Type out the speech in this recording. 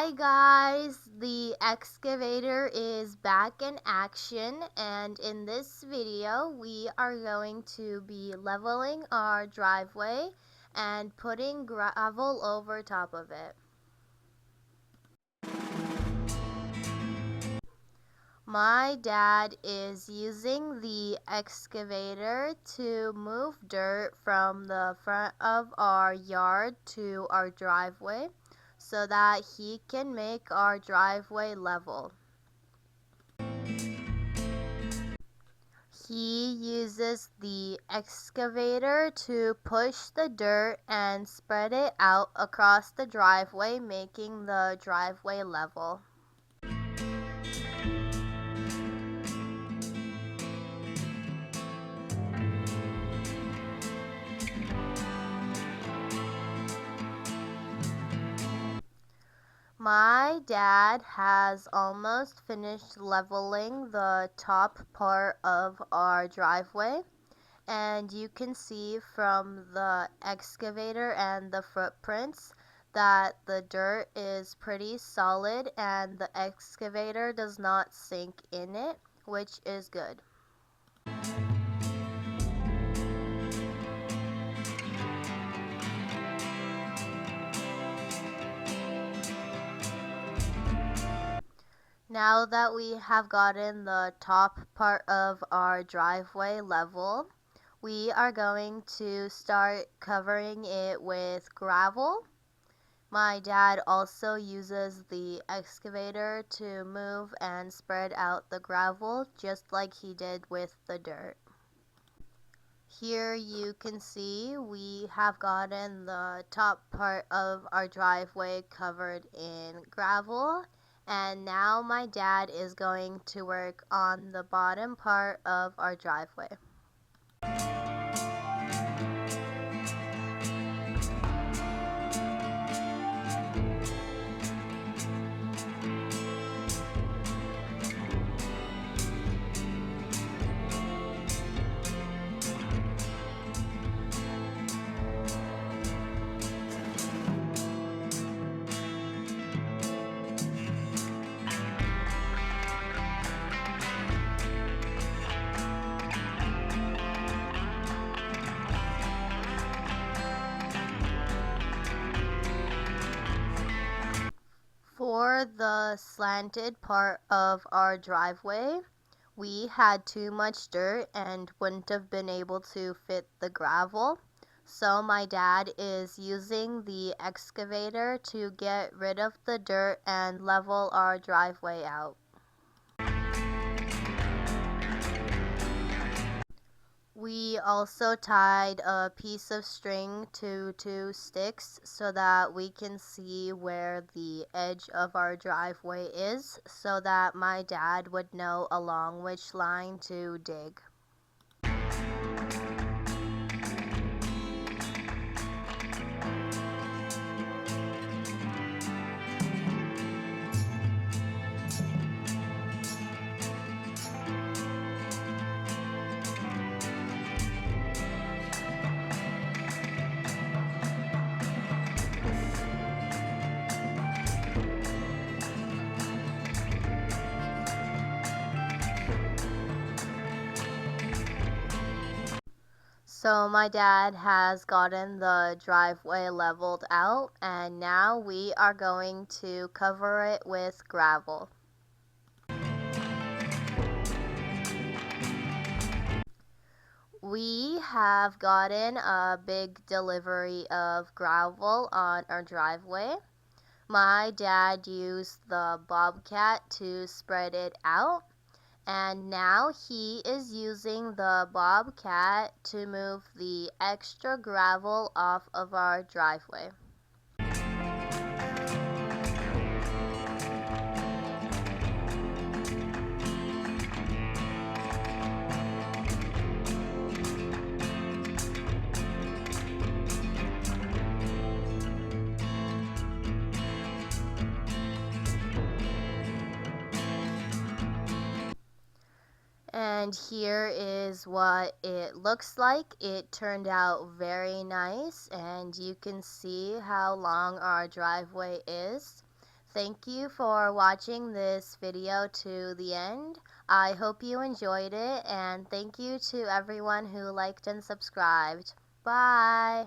Hi guys, the excavator is back in action, and in this video we are going to be leveling our driveway and putting gravel over top of it. My dad is using the excavator to move dirt from the front of our yard to our driveway so that he can make our driveway level. He uses the excavator to push the dirt and spread it out across the driveway, making the driveway level. My dad has almost finished leveling the top part of our driveway, and you can see from the excavator and the footprints that the dirt is pretty solid and the excavator does not sink in it, which is good. Now that we have gotten the top part of our driveway level, we are going to start covering it with gravel. My dad also uses the excavator to move and spread out the gravel just like he did with the dirt. Here you can see we have gotten the top part of our driveway covered in gravel, and now my dad is going to work on the bottom part of our driveway. For the slanted part of our driveway, we had too much dirt and wouldn't have been able to fit the gravel. So my dad is using the excavator to get rid of the dirt and level our driveway out. We also tied a piece of string to two sticks so that we can see where the edge of our driveway is, so that my dad would know along which line to dig. So my dad has gotten the driveway leveled out, and now we are going to cover it with gravel. We have gotten a big delivery of gravel on our driveway. My dad used the bobcat to spread it out, and now he is using the bobcat to move the extra gravel off of our driveway. And here is what it looks like. It turned out very nice, and you can see how long our driveway is. thank you for watching this video to the end. I hope you enjoyed it, and thank you to everyone who liked and subscribed. Bye!